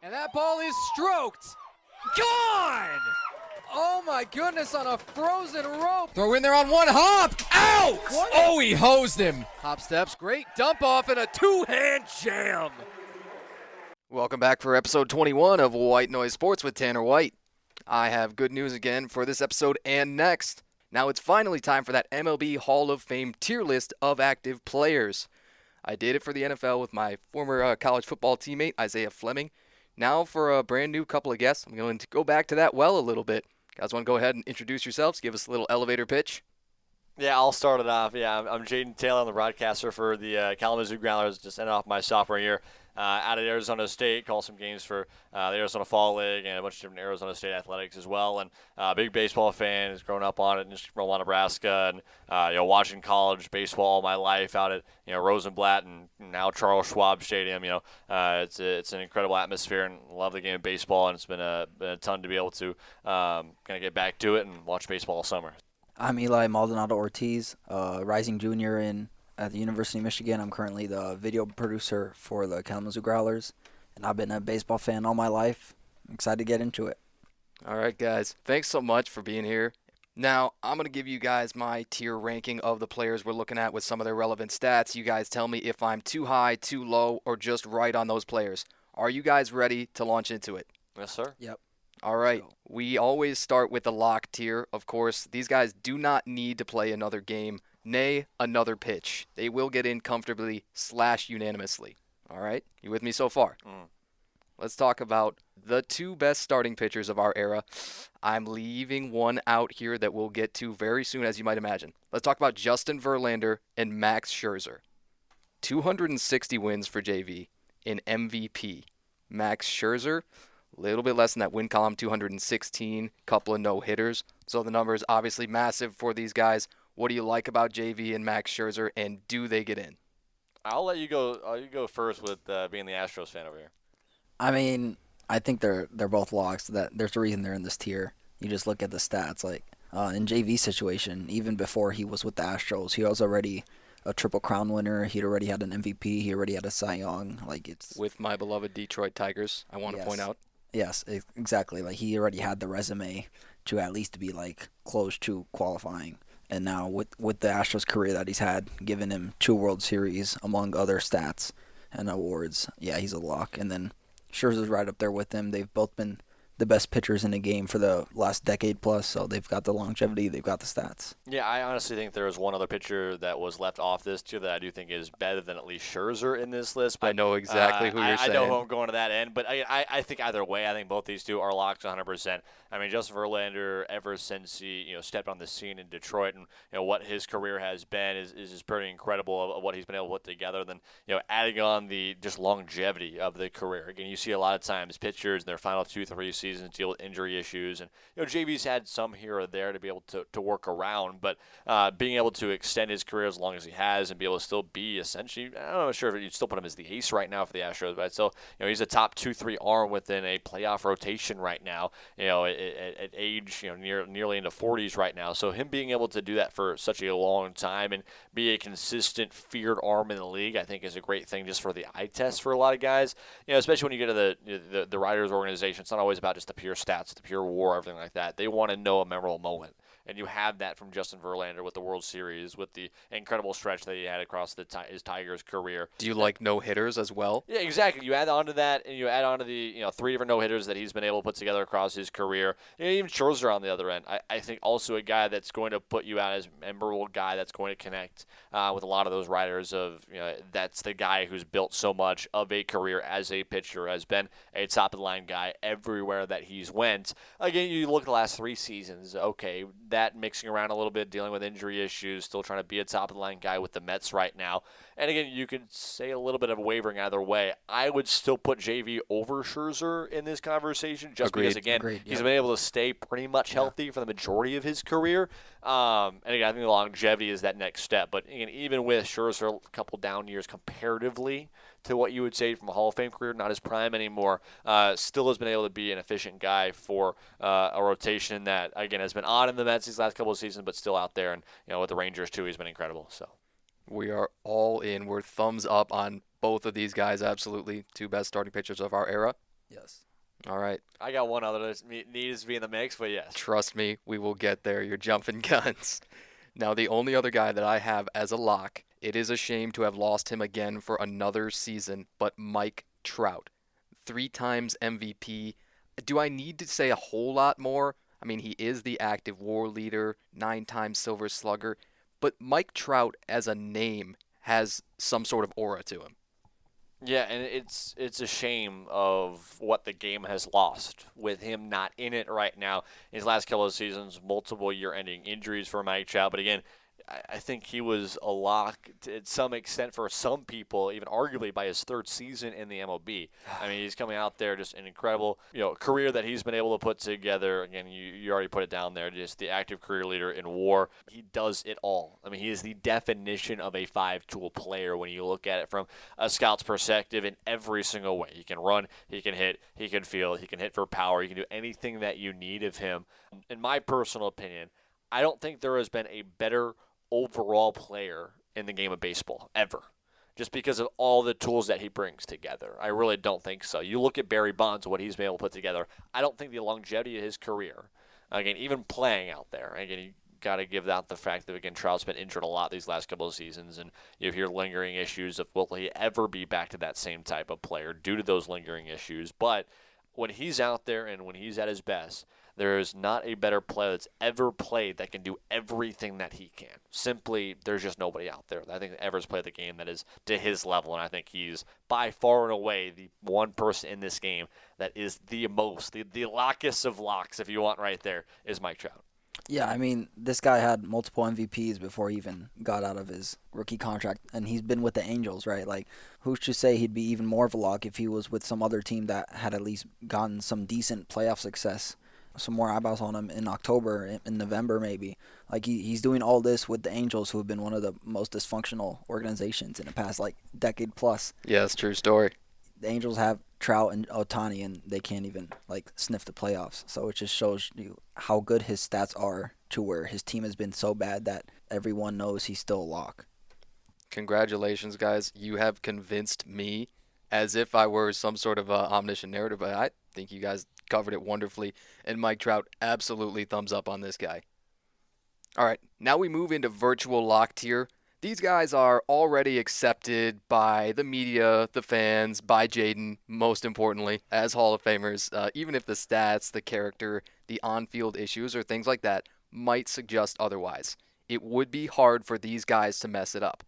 And that ball is stroked. Gone! Oh my goodness, on a frozen rope. Throw in there on one hop. Out! What? Oh, he hosed him. Hop steps, great dump off, and a two-hand jam. Welcome back for episode 21 of White Noise Sports with Tanner White. I have good news again for this episode and next. Now it's finally time for that MLB Hall of Fame tier list of active players. I did it for the NFL with my former college football teammate, Isaiah Fleming. Now for a brand new couple of guests, I'm going to go back to that well a little bit. Guys, want to go ahead and introduce yourselves? Give us a little elevator pitch. Yeah, I'll start it off. Yeah, I'm Jaden Taylor. I'm the broadcaster for the Kalamazoo Growlers. Just ended off my sophomore year out of Arizona State. Called some games for the Arizona Fall League and a bunch of different Arizona State athletics as well. And big baseball fan. Has grown up on it in Omaha, Nebraska, and watching college baseball all my life out at Rosenblatt and now Charles Schwab Stadium. It's an incredible atmosphere and love the game of baseball. And it's been a ton to be able to kind of get back to it and watch baseball all summer. I'm Eli Maldonado-Ortiz, rising junior at the University of Michigan. I'm currently the video producer for the Kalamazoo Growlers, and I've been a baseball fan all my life. I'm excited to get into it. All right, guys. Thanks so much for being here. Now, I'm going to give you guys my tier ranking of the players we're looking at with some of their relevant stats. You guys tell me if I'm too high, too low, or just right on those players. Are you guys ready to launch into it? Yes, sir. Yep. All right, we always start with the lock tier. Of course, these guys do not need to play another game, nay, another pitch. They will get in comfortably / unanimously. All right, you with me so far? Let's talk about the two best starting pitchers of our era. I'm leaving one out here that we'll get to very soon, as you might imagine. Let's talk about Justin Verlander and Max Scherzer. 260 wins for JV in MVP. Max Scherzer, a little bit less than that win column, 216, couple of no-hitters. So the number is obviously massive for these guys. What do you like about JV and Max Scherzer, and do they get in? I'll let you go. You go first with being the Astros fan over here. I mean, I think they're both locks. That there's a reason they're in this tier. You just look at the stats. Like in JV's situation, even before he was with the Astros, he was already a Triple Crown winner. He'd already had an MVP. He already had a Cy Young. With my beloved Detroit Tigers, I want to point out. Yes, exactly. Like he already had the resume to at least be like close to qualifying. And now with the Astros career that he's had, giving him 2 World Series among other stats and awards, yeah, he's a lock. And then Scherzer's right up there with him. They've both been the best pitchers in the game for the last decade plus, so they've got the longevity, they've got the stats. Yeah, I honestly think there was one other pitcher that was left off this tier that I do think is better than at least Scherzer in this list. But I know exactly who you're saying. I know who I'm going to that end, but I think either way, I think both these two are locks 100%. I mean, Justin Verlander, ever since he stepped on the scene in Detroit and what his career has been is just pretty incredible of what he's been able to put together. Then adding on the just longevity of the career. Again, you see a lot of times pitchers in their final 2-3 seasons deal with injury issues, and JV's had some here or there to be able to work around, but being able to extend his career as long as he has and be able to still be essentially, I'm not sure if you'd still put him as the ace right now for the Astros, but still, he's a top 2-3 arm within a playoff rotation right now. At age nearly into 40s right now. So him being able to do that for such a long time and be a consistent, feared arm in the league, I think is a great thing just for the eye test for a lot of guys. Especially when you get to the Riders organization, it's not always about just the pure stats, the pure WAR, everything like that. They want to know a memorable moment. And you have that from Justin Verlander with the World Series, with the incredible stretch that he had across his Tigers career. Do you like no-hitters as well? Yeah, exactly. You add on to that, and you add on to the 3 different no-hitters that he's been able to put together across his career. Even Scherzer on the other end, I think also a guy that's going to put you out as a memorable guy that's going to connect with a lot of those riders of, that's the guy who's built so much of a career as a pitcher, has been a top-of-the-line guy everywhere that he's went. Again, you look at the last 3 seasons, okay, that mixing around a little bit, dealing with injury issues, still trying to be a top-of-the-line guy with the Mets right now. And again, you could say a little bit of a wavering either way. I would still put JV over Scherzer in this conversation just because, again, he's been able to stay pretty much healthy for the majority of his career. And again, I think the longevity is that next step. But again, even with Scherzer, a couple down years comparatively to what you would say from a Hall of Fame career, not his prime anymore, still has been able to be an efficient guy for a rotation that, again, has been odd in the Mets these last couple of seasons, but still out there. And, with the Rangers, too, he's been incredible. So we are all in. We're thumbs up on both of these guys, absolutely. 2 best starting pitchers of our era. Yes. All right. I got one other that needs to be in the mix, but yes. Trust me, we will get there. You're jumping guns. Now, the only other guy that I have as a lock, it is a shame to have lost him again for another season, but Mike Trout. 3 times MVP. Do I need to say a whole lot more? I mean, he is the active WAR leader, 9-time Silver Slugger, but Mike Trout as a name has some sort of aura to him. Yeah, and it's a shame of what the game has lost with him not in it right now. His last couple of seasons, multiple year-ending injuries for Mike Trout. But again, I think he was a lock to some extent for some people, even arguably by his third season in the MLB. I mean, he's coming out there just an incredible, career that he's been able to put together. Again, you already put it down there, just the active career leader in WAR. He does it all. I mean, he is the definition of a 5-tool player when you look at it from a scout's perspective in every single way. He can run, he can hit, he can field, he can hit for power, he can do anything that you need of him. In my personal opinion, I don't think there has been a better overall player in the game of baseball ever, just because of all the tools that he brings together. I really don't think so. You look at Barry Bonds, what he's been able to put together. I don't think the longevity of his career, again, even playing out there, again, you got to give out the fact that, again, Trout's been injured a lot these last couple of seasons, and you hear lingering issues of will he ever be back to that same type of player due to those lingering issues. But when he's out there and when he's at his best, there is not a better player that's ever played that can do everything that he can. Simply, there's just nobody out there I think that ever has played the game that is to his level, and I think he's by far and away the one person in this game that is the most, the lockest of locks, if you want, right there, is Mike Trout. Yeah, I mean, this guy had multiple MVPs before he even got out of his rookie contract, and he's been with the Angels, right? Like, who's to say he'd be even more of a lock if he was with some other team that had at least gotten some decent playoff success, some more eyeballs on him in October, in November maybe. Like, he's doing all this with the Angels, who have been one of the most dysfunctional organizations in the past, like, decade plus. Yeah, it's a true story. The Angels have Trout and Ohtani, and they can't even, like, sniff the playoffs. So it just shows you how good his stats are to where his team has been so bad that everyone knows he's still a lock. Congratulations, guys. You have convinced me as if I were some sort of omniscient narrator, but I think you guys covered it wonderfully. And Mike Trout, absolutely thumbs up on this guy. All right, now we move into virtual lock tier. These guys are already accepted by the media, the fans, by Jaden, most importantly, as Hall of Famers, even if the stats, the character, the on-field issues, or things like that might suggest otherwise. It would be hard for these guys to mess it up.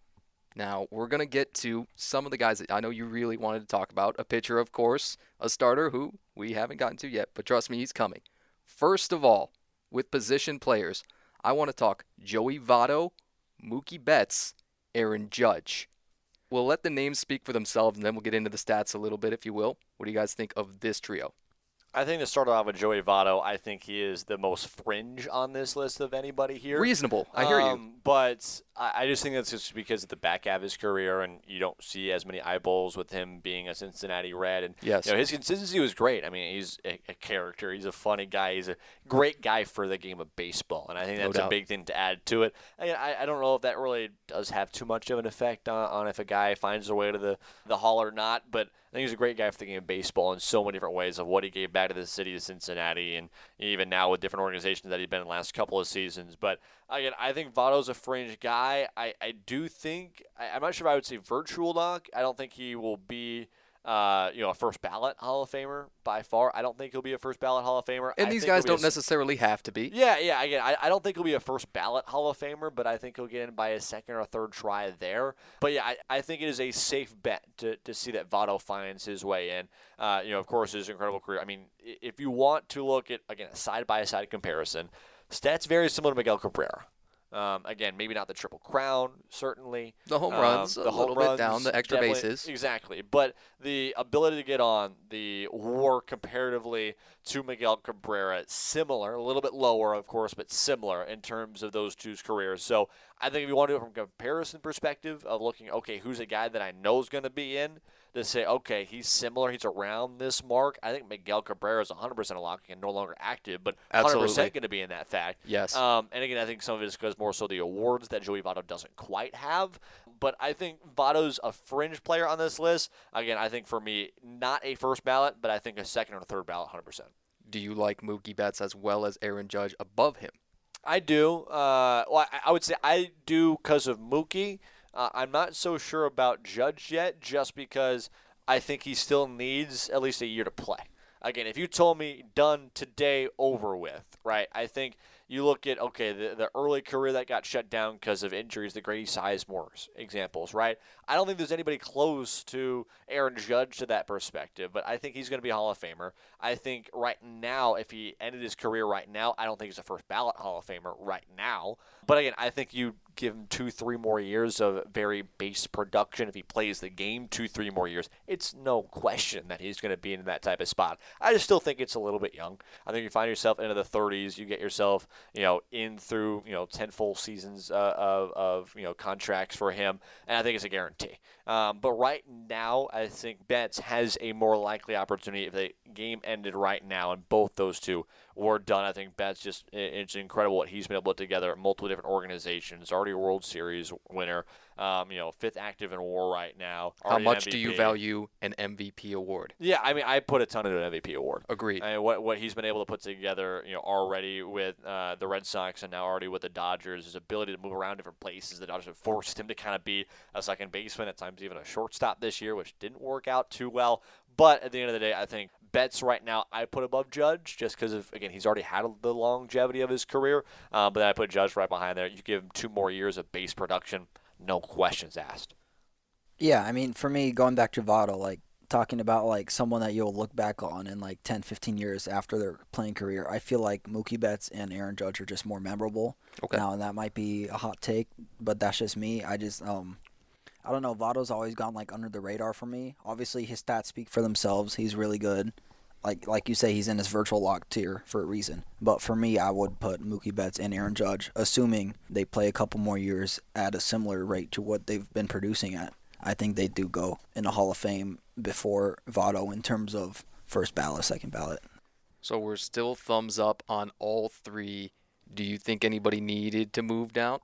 Now, we're going to get to some of the guys that I know you really wanted to talk about. A pitcher, of course, a starter who we haven't gotten to yet, but trust me, he's coming. First of all, with position players, I want to talk Joey Votto, Mookie Betts, Aaron Judge. We'll let the names speak for themselves, and then we'll get into the stats a little bit, if you will. What do you guys think of this trio? I think to start off with Joey Votto, I think he is the most fringe on this list of anybody here. Reasonable. I hear you. But I just think that's just because of the back half of his career, and you don't see as many eyeballs with him being a Cincinnati Red. And yes. His consistency was great. I mean, he's a character. He's a funny guy. He's a great guy for the game of baseball, and I think that's a big thing to add to it. I don't know if that really does have too much of an effect on if a guy finds their way to the Hall or not, but I think he's a great guy for the game of baseball in so many different ways of what he gave back to the city of Cincinnati, and even now with different organizations that he's been in the last couple of seasons. But again, I think Votto's a fringe guy. I do think I'm not sure if I would say virtual lock. I don't think he will be a first ballot Hall of Famer by far. I don't think he'll be a first ballot Hall of Famer. And these guys don't necessarily have to be. Yeah. Again, I don't think he'll be a first ballot Hall of Famer, but I think he'll get in by a second or third try there. But yeah, I think it is a safe bet to see that Votto finds his way in. Of course, his incredible career. I mean, if you want to look at, again, a side-by-side comparison, stats very similar to Miguel Cabrera. Again, maybe not the Triple Crown, certainly. The home runs, a little bit down, the extra bases. Exactly. But the ability to get on, the WAR comparatively to Miguel Cabrera, similar, a little bit lower, of course, but similar in terms of those two's careers. So I think if you want to do it from a comparison perspective of looking, okay, who's a guy that I know is going to be in, to say, okay, he's similar, he's around this mark. I think Miguel Cabrera is 100% a lock and no longer active, but 100% going to be in that fact. Yes. And again, I think some of it is because more so the awards that Joey Votto doesn't quite have. But I think Votto's a fringe player on this list. Again, I think for me, not a first ballot, but I think a second or third ballot, 100%. Do you like Mookie Betts as well as Aaron Judge above him? I do. Well, I would say I do because of Mookie. I'm not so sure about Judge yet, just because I think he still needs at least a year to play. Again, if you told me done today, over with, right? I think you look at, okay, the early career that got shut down because of injuries, the Grady Sizemore examples, right? I don't think there's anybody close to Aaron Judge to that perspective, but I think he's going to be a Hall of Famer. I think right now, if he ended his career right now, I don't think he's a first ballot Hall of Famer right now. But again, I think you give him 2-3 more years of very base production. If he plays the game 2-3 more years, it's no question that he's going to be in that type of spot. I just still think it's a little bit young. I think you find yourself into the 30s, you get yourself, in through, 10 full seasons of contracts for him, and I think it's a guarantee. But right now, I think Betts has a more likely opportunity if the game ended right now and both those two were done. I think Betts it's incredible what he's been able to put together at multiple different organizations. Already a World Series winner, fifth active in WAR right now. How much do you value an MVP award? Yeah, I mean, I put a ton into an MVP award. Agreed. I mean, what he's been able to put together, already with the Red Sox and now already with the Dodgers, his ability to move around different places. The Dodgers have forced him to kind of be a second baseman, at times even a shortstop this year, which didn't work out too well. But at the end of the day, I think Betts right now I put above Judge just because of, again, he's already had the longevity of his career. But then I put Judge right behind there. You give him 2 more years of base production, no questions asked. Yeah, I mean, for me, going back to Votto, talking about someone that you'll look back on in 10, 15 years after their playing career, I feel like Mookie Betts and Aaron Judge are just more memorable. Okay. Now, and that might be a hot take, but that's just me. I just I don't know. Votto's always gone under the radar for me. Obviously, his stats speak for themselves. He's really good. Like you say, he's in his virtual lock tier for a reason. But for me, I would put Mookie Betts and Aaron Judge, assuming they play a couple more years at a similar rate to what they've been producing at. I think they do go in the Hall of Fame before Votto in terms of first ballot, second ballot. So we're still thumbs up on all 3. Do you think anybody needed to move down?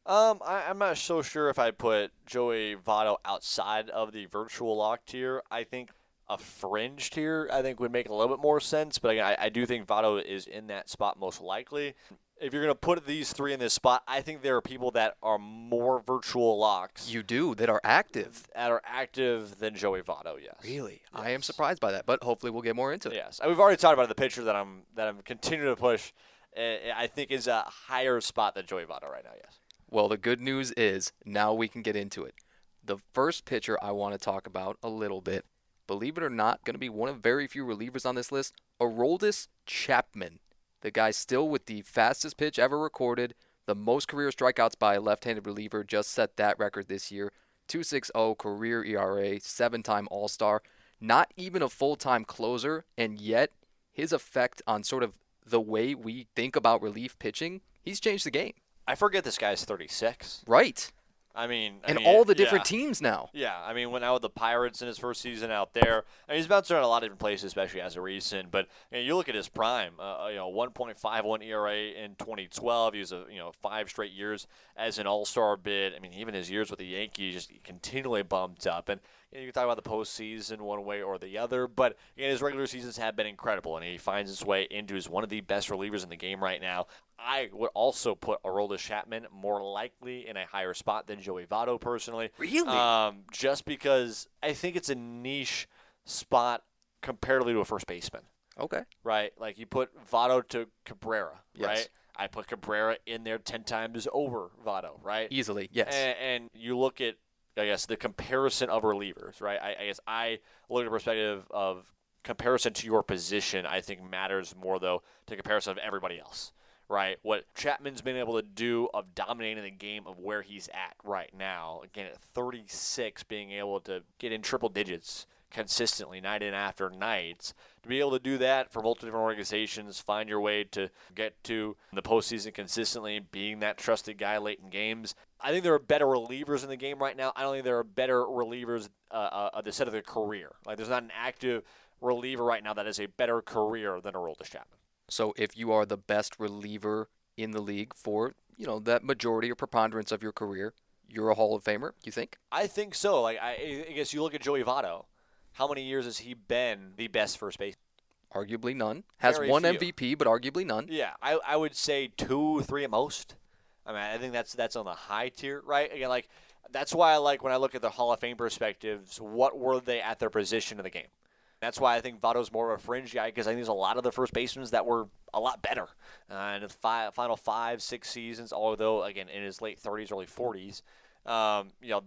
I'm not so sure if I put Joey Votto outside of the virtual lock tier. I think a fringe tier, I think, would make a little bit more sense. But again, I do think Votto is in that spot most likely. If you're going to put these 3 in this spot, I think there are people that are more virtual locks. You do, that are active. That are active than Joey Votto, yes. Really? Yes. I am surprised by that, but hopefully we'll get more into it. Yes. And we've already talked about the pitcher that I'm continuing to push. I think is a higher spot than Joey Votto right now, yes. Well, the good news is now we can get into it. The first pitcher I want to talk about a little bit, believe it or not, going to be one of very few relievers on this list, Aroldis Chapman. The guy still with the fastest pitch ever recorded, the most career strikeouts by a left-handed reliever, just set that record this year. 2.60 career ERA, 7-time All-Star, not even a full-time closer, and yet his effect on sort of the way we think about relief pitching, he's changed the game. I forget this guy's 36. Right. I mean, all the different teams now. Yeah, I mean, went out with the Pirates in his first season out there. I mean, he's bounced around a lot of different places, especially as a recent. But you look at his prime, 1.51 ERA in 2012. He was 5 straight years as an All-Star bid. I mean, even his years with the Yankees just continually bumped up. And you can talk about the postseason one way or the other, but his regular seasons have been incredible, and he finds his way into one of the best relievers in the game right now. I would also put Aroldis Chapman more likely in a higher spot than Joey Votto personally. Really? Just because I think it's a niche spot comparatively to a first baseman. Okay. Right? Like you put Votto to Cabrera, Yes. right? I put Cabrera in there 10 times over Votto, right? Easily, yes. And you look at, I guess, the comparison of relievers, right? I guess I look at the perspective of comparison to your position, I think matters more, though, to comparison of everybody else, right? What Chapman's been able to do of dominating the game of where he's at right now, again, at 36, being able to get in triple digits consistently night in after night, to be able to do that for multiple different organizations, find your way to get to the postseason consistently, being that trusted guy late in games. I think there are better relievers in the game right now. I don't think there are better relievers at the set of their career. Like there's not an active reliever right now that has a better career than Aroldis Chapman. So if you are the best reliever in the league for, that majority or preponderance of your career, you're a Hall of Famer, you think? I think so. Like I guess you look at Joey Votto. How many years has he been the best first baseman? Arguably none. Has Very one few. MVP, but arguably none. Yeah, I would say 2, 3 at most. I mean, I think that's on the high tier, right? Again, like that's why I like when I look at the Hall of Fame perspectives. What were they at their position in the game? That's why I think Votto's more of a fringe guy because I think there's a lot of the first basemen that were a lot better in the final 5, 6 seasons. Although again, in his late 30s, early 40s,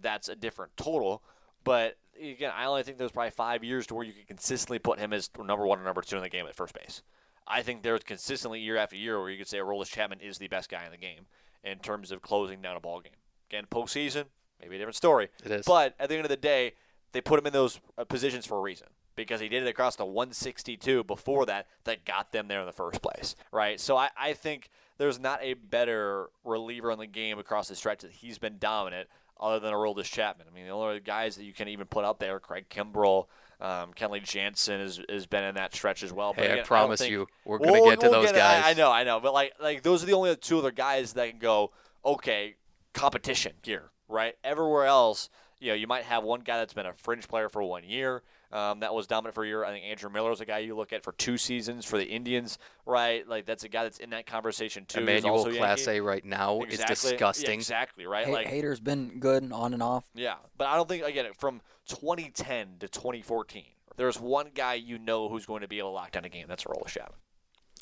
that's a different total. But again, I only think there's probably 5 years to where you can consistently put him as number 1 or number 2 in the game at first base. I think there's consistently year after year where you could say Aroldis Chapman is the best guy in the game in terms of closing down a ball game. Again, postseason, maybe a different story. It is. But at the end of the day, they put him in those positions for a reason because he did it across the 162 before that got them there in the first place, right? So I think there's not a better reliever in the game across the stretch that he's been dominant other than Aroldis Chapman. I mean, the only guys that you can even put up there, Craig Kimbrell, Kenley Jansen has been in that stretch as well. But Hey, again, I promise think, you, we're going to get to those guys. I know. But like those are the only 2 other guys that can go, okay, competition here, right? Everywhere else, you might have one guy that's been a fringe player for 1 year. That was dominant for a year. I think Andrew Miller is a guy you look at for 2 seasons for the Indians, right? Like that's a guy that's in that conversation too. Emmanuel Clase right now is disgusting. Yeah, exactly, right? Hader's been good on and off. Yeah, but I don't think again from 2010 to 2014, there's one guy who's going to be able to lock down a game. That's Aroldis Chapman.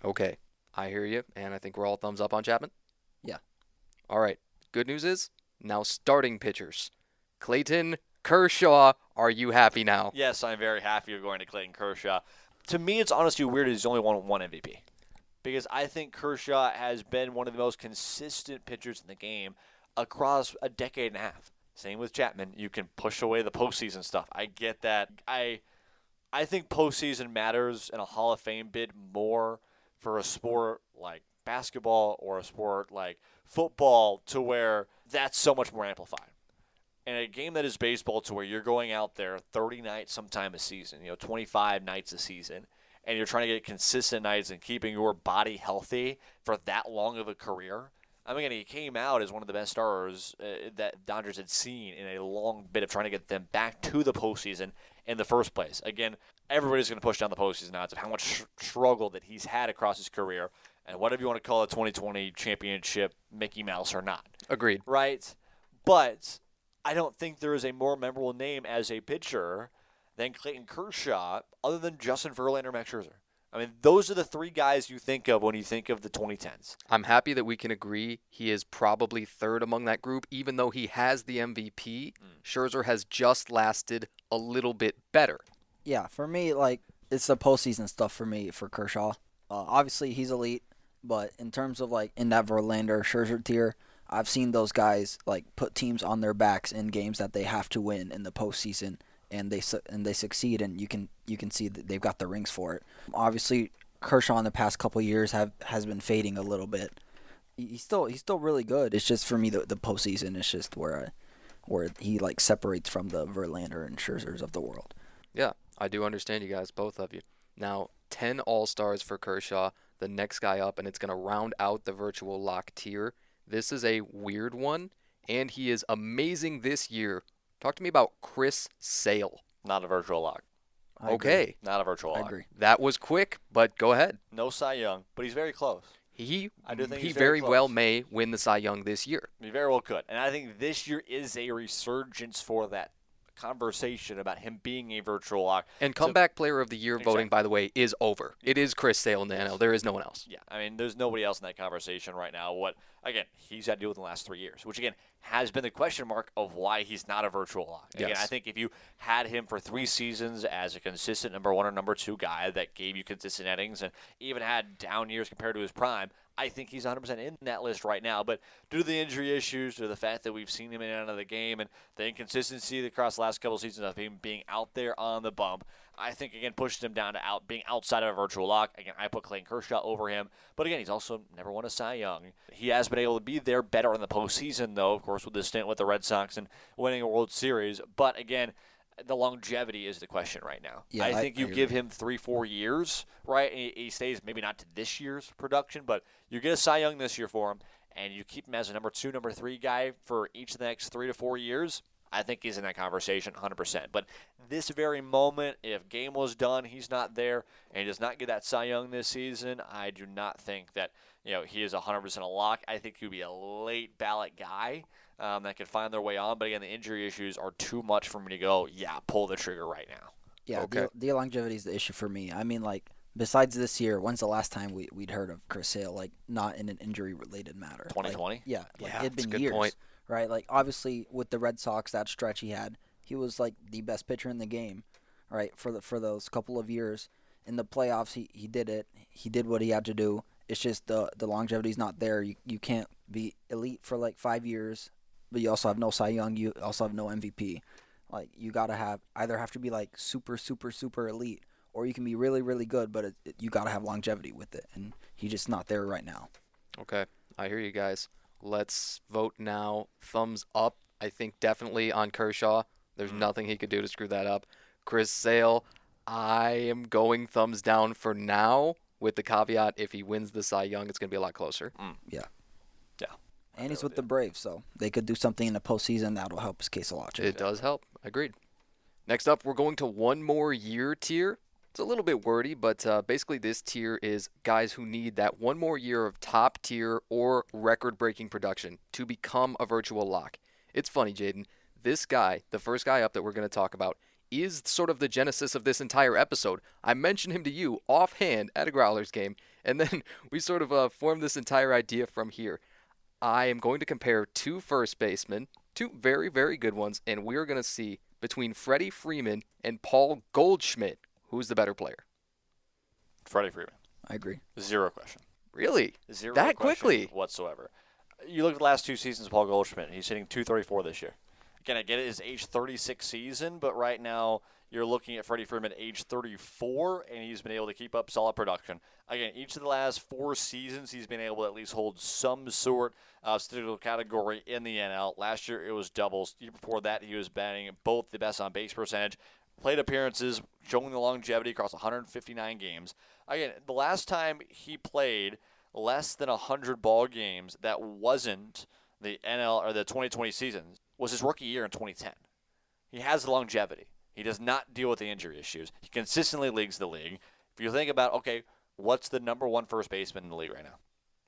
Okay, I hear you, and I think we're all thumbs up on Chapman. Yeah. All right. Good news is now starting pitchers. Clayton Kershaw, are you happy now? Yes, I'm very happy you're going to Clayton Kershaw. To me, it's honestly weird he's only won 1 MVP because I think Kershaw has been one of the most consistent pitchers in the game across a decade and a half. Same with Chapman. You can push away the postseason stuff. I get that. I think postseason matters in a Hall of Fame bid more for a sport like basketball or a sport like football to where that's so much more amplified. In a game that is baseball to where you're going out there 30 nights sometime a season, 25 nights a season, and you're trying to get consistent nights and keeping your body healthy for that long of a career. I mean, he came out as one of the best starters that Dodgers had seen in a long bit of trying to get them back to the postseason in the first place. Again, everybody's going to push down the postseason odds of how much struggle that he's had across his career, and whatever you want to call a 2020 championship, Mickey Mouse or not. Agreed. Right? But I don't think there is a more memorable name as a pitcher than Clayton Kershaw other than Justin Verlander and Max Scherzer. I mean, those are the 3 guys you think of when you think of the 2010s. I'm happy that we can agree he is probably third among that group, even though he has the MVP. Scherzer has just lasted a little bit better. Yeah, for me, it's the postseason stuff for me for Kershaw. Obviously, he's elite, but in terms of in that Verlander Scherzer tier, I've seen those guys put teams on their backs in games that they have to win in the postseason, and they succeed, and you can see that they've got the rings for it. Obviously, Kershaw in the past couple of years has been fading a little bit. He's still really good. It's just for me the postseason is just where he separates from the Verlander and Scherzers of the world. Yeah, I do understand you guys, both of you. Now, 10 All-Stars for Kershaw, the next guy up, and it's going to round out the virtual lock tier. This is a weird one, and he is amazing this year. Talk to me about Chris Sale. Not a virtual lock. Okay. Not a virtual lock. I agree. That was quick, but go ahead. No Cy Young, but he's very close. He he's very close. well may win the Cy Young this year. He very well could. And I think this year is a resurgence for that conversation about him being a virtual lock. And comeback player of the year Exactly. voting, by the way, is over. It is Chris Sale in the NL. There is no one else. Yeah, I mean, there's nobody else in that conversation right now. Again, he's had to deal with in the last 3 years, which, again, has been the question mark of why he's not a virtual lock. Again, Yes. I think if you had him for 3 seasons as a consistent number 1 or number 2 guy that gave you consistent innings and even had down years compared to his prime, I think he's 100% in that list right now. But due to the injury issues, due to the fact that we've seen him in and out of the game and the inconsistency across the last couple of seasons of him being out there on the bump, I think, again, pushed him down to being outside of a virtual lock. Again, I put Clayton Kershaw over him. But, again, he's also never won a Cy Young. He has been able to be there better in the postseason, though, of course, with the stint with the Red Sox and winning a World Series. But, again, the longevity is the question right now. Yeah, I think you agree. give him 3-4 years, right? And he stays maybe not to this year's production, but you get a Cy Young this year for him, and you keep him as a number 2, number 3 guy for each of the next 3 to 4 years, I think he's in that conversation 100%. But this very moment, if game was done, he's not there, and he does not get that Cy Young this season, I do not think that he is 100% a lock. I think he'd be a late ballot guy that could find their way on. But again, the injury issues are too much for me to go, pull the trigger right now. Yeah, Okay. the longevity is the issue for me. I mean, like, besides this year, when's the last time we'd heard of Chris Sale, like, not in an injury-related matter? 2020? Like, yeah, Yeah, it'd that's a been good years, point. right? Like, obviously, with the Red Sox, that stretch he had, he was, like, the best pitcher in the game, right, for those couple of years. In the playoffs, he did it. He did what he had to do. It's just the longevity's not there. You can't be elite for, like, 5 years, but you also have no Cy Young. You also have no MVP. Like, you got to either have to be, like, super, super, super elite, or you can be really, really good, but you got to have longevity with it, and he's just not there right now. Okay, I hear you guys. Let's vote now. Thumbs up, I think definitely on Kershaw. There's nothing he could do to screw that up. Chris Sale, I am going thumbs down for now, with the caveat if he wins the Cy Young, it's going to be a lot closer. Yeah. Yeah. And he's with the Braves, so they could do something in the postseason that'll help his case a lot. It does help. Agreed. Next up, we're going to one more year tier. It's a little bit wordy, but basically this tier is guys who need that one more year of top tier or record-breaking production to become a virtual lock. It's funny, Jaden. This guy, the first guy up that we're going to talk about, is sort of the genesis of this entire episode. I mentioned him to you offhand at a Growlers game, and then we sort of formed this entire idea from here. I am going to compare 2 first basemen, 2 very, very good ones, and we're going to see between Freddie Freeman and Paul Goldschmidt, who's the better player. Freddie Freeman. I agree. 0 question. Really? Zero That question quickly? whatsoever. You look at the last 2 seasons of Paul Goldschmidt, he's hitting .234 this year. Again, I get it, his age 36 season, but right now you're looking at Freddie Freeman age 34, and he's been able to keep up solid production. Again, each of the last 4 seasons, he's been able to at least hold some sort of statistical category in the NL. Last year, it was doubles. The year before that, he was batting both the best on base percentage, plate appearances, showing the longevity across 159 games. Again, the last time he played less than 100 ball games that wasn't the NL or the 2020 season was his rookie year in 2010. He has the longevity. He does not deal with the injury issues. He consistently leads the league. If you think about, okay, what's the number 1 first baseman in the league right now?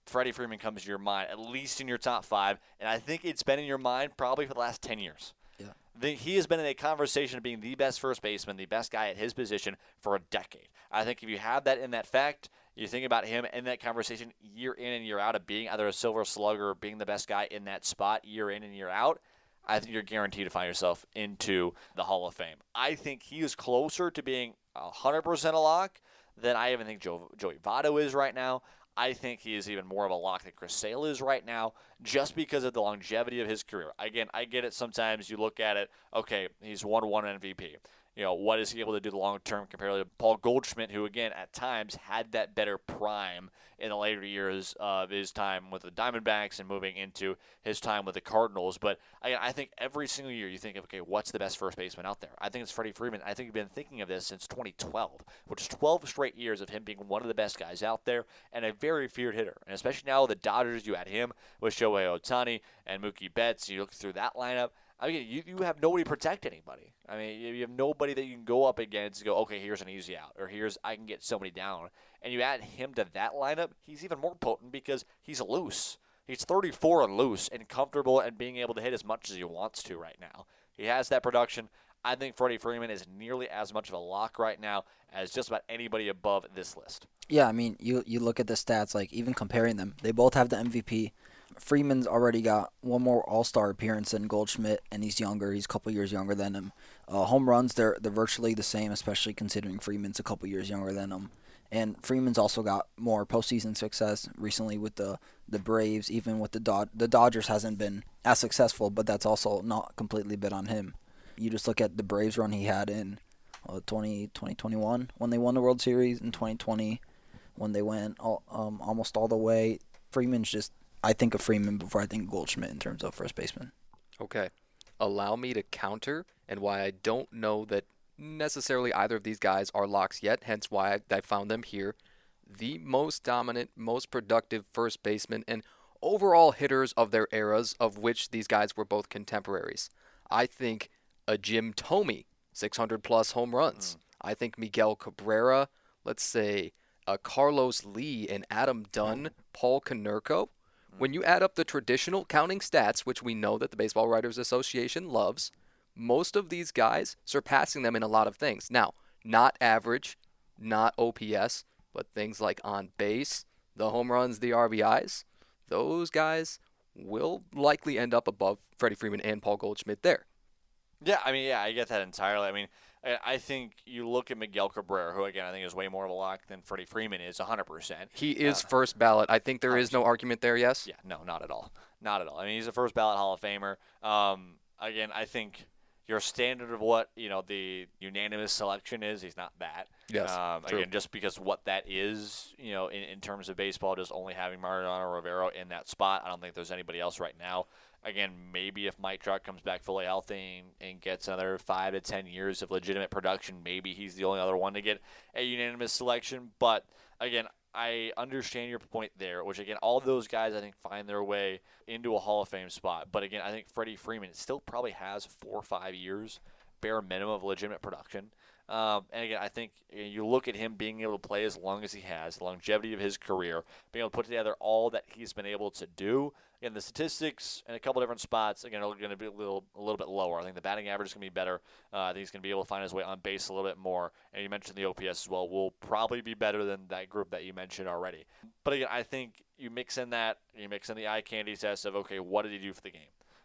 Freddie Freeman comes to your mind, at least in your top 5, and I think it's been in your mind probably for the last 10 years. Yeah. He has been in a conversation of being the best first baseman, the best guy at his position for a decade. I think if you have that in that fact, you think about him in that conversation year in and year out of being either a silver slugger or being the best guy in that spot year in and year out, I think you're guaranteed to find yourself into the Hall of Fame. I think he is closer to being 100% a lock than I even think Joey Votto is right now. I think he is even more of a lock than Chris Sale is right now, just because of the longevity of his career. Again, I get it. Sometimes you look at it, okay, he's won one MVP. What is he able to do the long term compared to Paul Goldschmidt, who, again, at times had that better prime in the later years of his time with the Diamondbacks and moving into his time with the Cardinals. But again, I think every single year you think of, okay, what's the best first baseman out there? I think it's Freddie Freeman. I think you've been thinking of this since 2012, which is 12 straight years of him being one of the best guys out there and a very feared hitter. And especially now with the Dodgers, you had him with Shohei Ohtani and Mookie Betts. You look through that lineup. I mean, you have nobody to protect anybody. I mean, you have nobody that you can go up against and go, okay, here's an easy out, or I can get somebody down. And you add him to that lineup, he's even more potent because he's loose. He's 34 and loose and comfortable and being able to hit as much as he wants to right now. He has that production. I think Freddie Freeman is nearly as much of a lock right now as just about anybody above this list. Yeah, I mean, you look at the stats, like, even comparing them, they both have the MVP. Freeman's already got one more All-Star appearance than Goldschmidt, and he's younger. He's a couple years younger than him. Home runs, they're virtually the same, especially considering Freeman's a couple years younger than him. And Freeman's also got more postseason success recently with the Braves, even with the Dodgers hasn't been as successful, but that's also not completely been on him. You just look at the Braves run he had in 2021 when they won the World Series, in 2020 when they went almost all the way. Freeman's just, I think of Freeman before I think Goldschmidt in terms of first baseman. Okay. Allow me to counter and why I don't know that necessarily either of these guys are locks yet, hence why I found them here. The most dominant, most productive first baseman, and overall hitters of their eras, of which these guys were both contemporaries. I think a Jim Thome, 600-plus home runs. I think Miguel Cabrera, let's say Carlos Lee and Adam Dunn, Paul Konerko. When you add up the traditional counting stats, which we know that the Baseball Writers Association loves, most of these guys surpassing them in a lot of things. Now, not average, not OPS, but things like on base, the home runs, the RBIs, those guys will likely end up above Freddie Freeman and Paul Goldschmidt there. Yeah, I get that entirely. I think you look at Miguel Cabrera, who, again, I think is way more of a lock than Freddie Freeman is, 100%. He is first ballot. I think there is no argument there, yes? Yeah, no, not at all. Not at all. He's a first ballot Hall of Famer. Again, I think your standard of what, the unanimous selection is, he's not that. Yes, true. Again, just because what that is, in terms of baseball, just only having Mariano Rivera in that spot, I don't think there's anybody else right now. Again, maybe if Mike Trout comes back fully healthy and gets another 5 to 10 years of legitimate production, maybe he's the only other one to get a unanimous selection. But, again, I understand your point there, which, again, all of those guys, I think, find their way into a Hall of Fame spot. But, again, I think Freddie Freeman still probably has 4 or 5 years, bare minimum, of legitimate production. And, again, I think you look at him being able to play as long as he has, the longevity of his career, being able to put together all that he's been able to do. Again, the statistics in a couple different spots, again, are going to be a little bit lower. I think the batting average is going to be better. I think he's going to be able to find his way on base a little bit more. And you mentioned the OPS as well. Will probably be better than that group that you mentioned already. But, again, I think you mix in the eye candy test of, okay, what did he do for the game?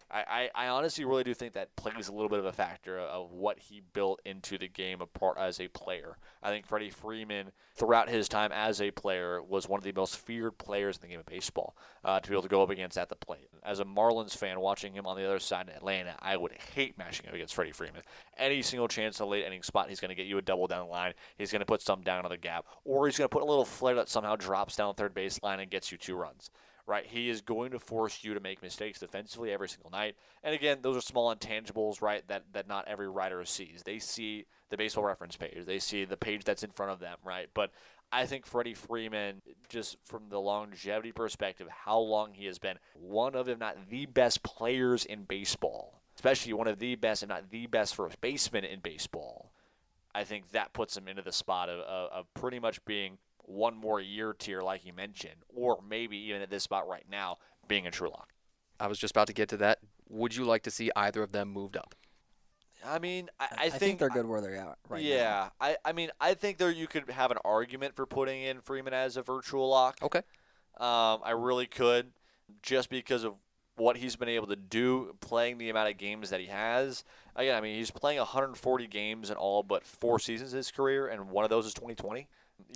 I honestly really do think that plays a little bit of a factor of what he built into the game apart as a player. I think Freddie Freeman, throughout his time as a player, was one of the most feared players in the game of baseball to be able to go up against at the plate. As a Marlins fan, watching him on the other side in Atlanta, I would hate matching up against Freddie Freeman. Any single chance in a late inning spot, he's going to get you a double down the line. He's going to put some down on the gap, or he's going to put a little flare that somehow drops down third baseline and gets you 2 runs. Right, he is going to force you to make mistakes defensively every single night. And again, those are small intangibles, right, that not every writer sees. They see the baseball reference page. They see the page that's in front of them, right? But I think Freddie Freeman, just from the longevity perspective, how long he has been one of, if not the best players in baseball, especially one of the best, if not the best first baseman in baseball, I think that puts him into the spot of pretty much being one more year tier, like you mentioned, or maybe even at this spot right now, being a true lock. I was just about to get to that. Would you like to see either of them moved up? I think they're good where they're at right now. Yeah, I think you could have an argument for putting in Freeman as a virtual lock. Okay. I really could, just because of what he's been able to do, playing the amount of games that he has. Again, he's playing 140 games in all but 4 seasons of his career, and one of those is 2020.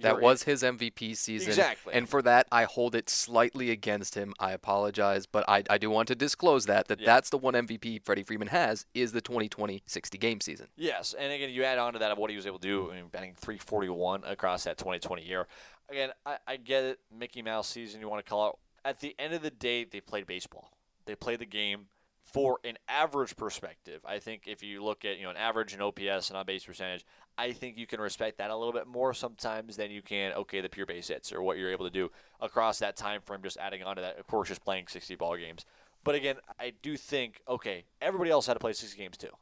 That was his MVP season. Exactly. And for that, I hold it slightly against him. I apologize, but I do want to disclose that's the one MVP Freddie Freeman has, is the 2020 60-game season. Yes, and again, you add on to that of what he was able to do, batting .341 across that 2020 year. Again, I get it, Mickey Mouse season, you want to call it. At the end of the day, they played baseball. They played the game. For an average perspective, I think if you look at an average and OPS and on-base percentage, I think you can respect that a little bit more sometimes than you can, the pure base hits or what you're able to do across that time frame, just adding on to that, of course, just playing 60 ball games. But again, I do think, everybody else had to play 60 games too.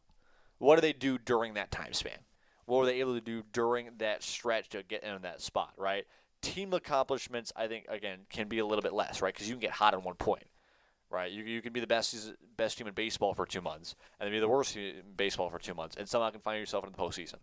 What do they do during that time span? What were they able to do during that stretch to get in that spot, right? Team accomplishments, I think, again, can be a little bit less, right? Because you can get hot at one point. Right, you can be the best team in baseball for 2 months, and then be the worst team in baseball for 2 months, and somehow can find yourself in the postseason.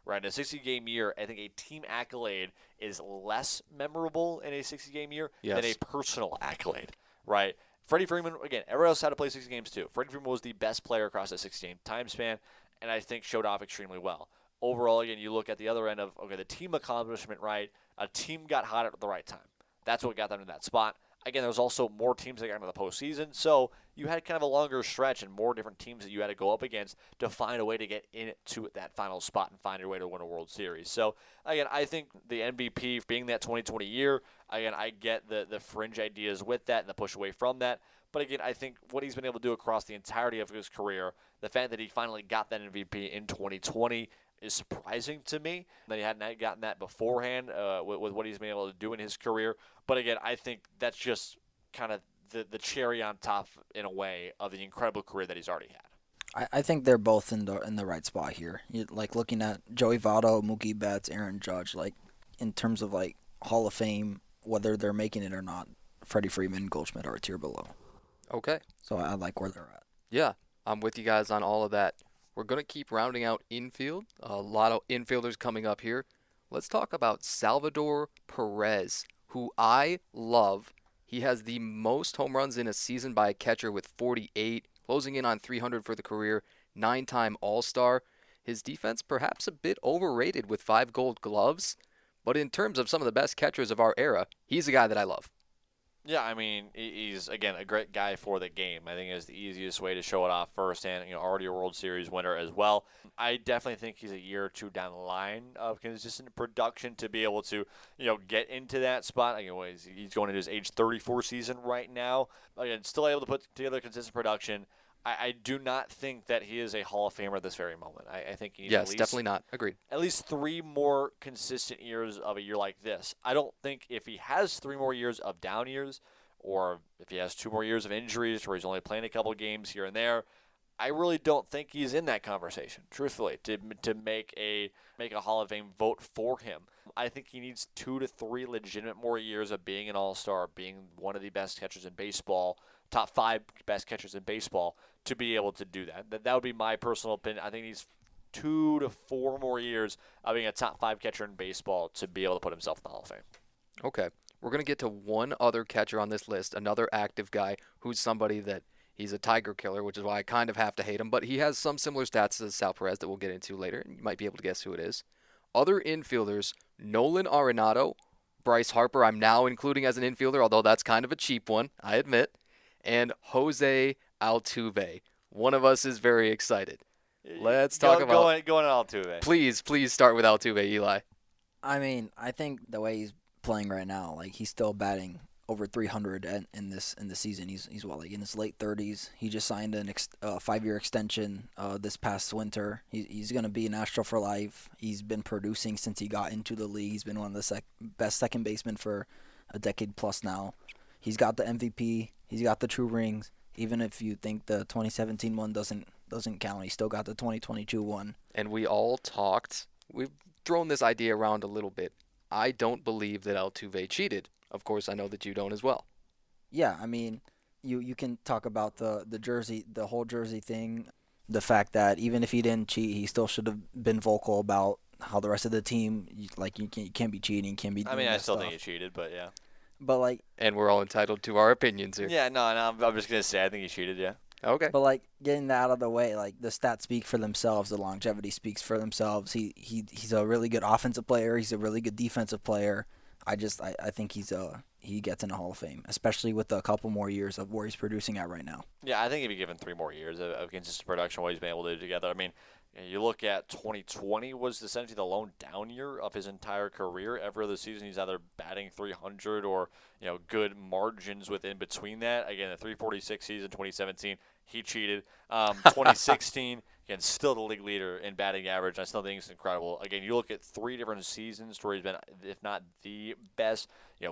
Right, in a 60-game year, I think a team accolade is less memorable in a 60-game year than a personal accolade. Right, Freddie Freeman, again, everyone else had to play 60 games too. Freddie Freeman was the best player across that 60-game time span, and I think showed off extremely well. Overall, again, you look at the other end of the team accomplishment. Right, a team got hot at the right time. That's what got them to that spot. Again, there was also more teams that got into the postseason, so you had kind of a longer stretch and more different teams that you had to go up against to find a way to get into that final spot and find your way to win a World Series. So, again, I think the MVP being that 2020 year, again, I get the fringe ideas with that and the push away from that. But, again, I think what he's been able to do across the entirety of his career, the fact that he finally got that MVP in 2020 is surprising to me that he hadn't gotten that beforehand with what he's been able to do in his career. But again, I think that's just kind of the cherry on top, in a way, of the incredible career that he's already had. I think they're both in the right spot here. Like looking at Joey Votto, Mookie Betts, Aaron Judge, like in terms of like Hall of Fame, whether they're making it or not, Freddie Freeman, Goldschmidt are a tier below. Okay. So I like where they're at. Yeah, I'm with you guys on all of that. We're going to keep rounding out infield. A lot of infielders coming up here. Let's talk about Salvador Perez, who I love. He has the most home runs in a season by a catcher with 48, closing in on 300 for the career, 9-time All-Star. His defense perhaps a bit overrated with 5 gold gloves, but in terms of some of the best catchers of our era, he's a guy that I love. Yeah, I mean, he's, again, a great guy for the game. I think it's the easiest way to show it off first, and already a World Series winner as well. I definitely think he's a year or two down the line of consistent production to be able to, get into that spot. Again, he's going into his age 34 season right now. Again, still able to put together consistent production. I do not think that he is a Hall of Famer at this very moment. I think he needs Yes, definitely not. Agreed. At least 3 more consistent years of a year like this. I don't think if he has 3 more years of down years, or if he has 2 more years of injuries where he's only playing a couple of games here and there, I really don't think he's in that conversation, truthfully, to make a Hall of Fame vote for him. I think he needs 2 to 3 legitimate more years of being an all-star, being one of the best catchers in baseball, top 5 best catchers in baseball, to be able to do that. That would be my personal opinion. I think he needs 2 to 4 more years of being a top 5 catcher in baseball to be able to put himself in the Hall of Fame. Okay. We're going to get to one other catcher on this list, another active guy who's somebody that he's a Tiger killer, which is why I kind of have to hate him, but he has some similar stats to Sal Perez that we'll get into later, and you might be able to guess who it is. Other infielders, Nolan Arenado, Bryce Harper, I'm now including as an infielder, although that's kind of a cheap one, I admit, and Jose Altuve. One of us is very excited. Let's talk about... Going on Altuve. Please start with Altuve, Eli. I mean, I think the way he's playing right now, like he's still batting over 300 in the season. He's what, like in his late 30s. He just signed a 5-year extension this past winter. He's going to be an Astro for life. He's been producing since he got into the league. He's been one of the best second basemen for a decade plus now. He's got the MVP. He's got the 2 rings. Even if you think the 2017 one doesn't count, he still got the 2022 one. And we all talked. We've thrown this idea around a little bit. I don't believe that Altuve cheated. Of course, I know that you don't as well. Yeah, I mean, you can talk about the jersey, the whole jersey thing, the fact that even if he didn't cheat, he still should have been vocal about how the rest of the team, like you can't be cheating, can't be doing I still stuff. think he cheated, but yeah. But like, and we're all entitled to our opinions here. Yeah, no, I'm just gonna say I think he cheated. Yeah. Okay. But like getting that out of the way, like the stats speak for themselves, the longevity speaks for themselves. He's a really good offensive player. He's a really good defensive player. I think he gets in the Hall of Fame, especially with a couple more years of where he's producing at right now. Yeah, I think he'd be given 3 more years of consistent production, what he's been able to do together. I mean, you look at 2020 was essentially the lone down year of his entire career. Every other season, he's either batting 300 or good margins within between that. Again, the 346 season, 2017, he cheated. 2016, again, still the league leader in batting average. I still think it's incredible. Again, you look at 3 different seasons where he's been, if not the best,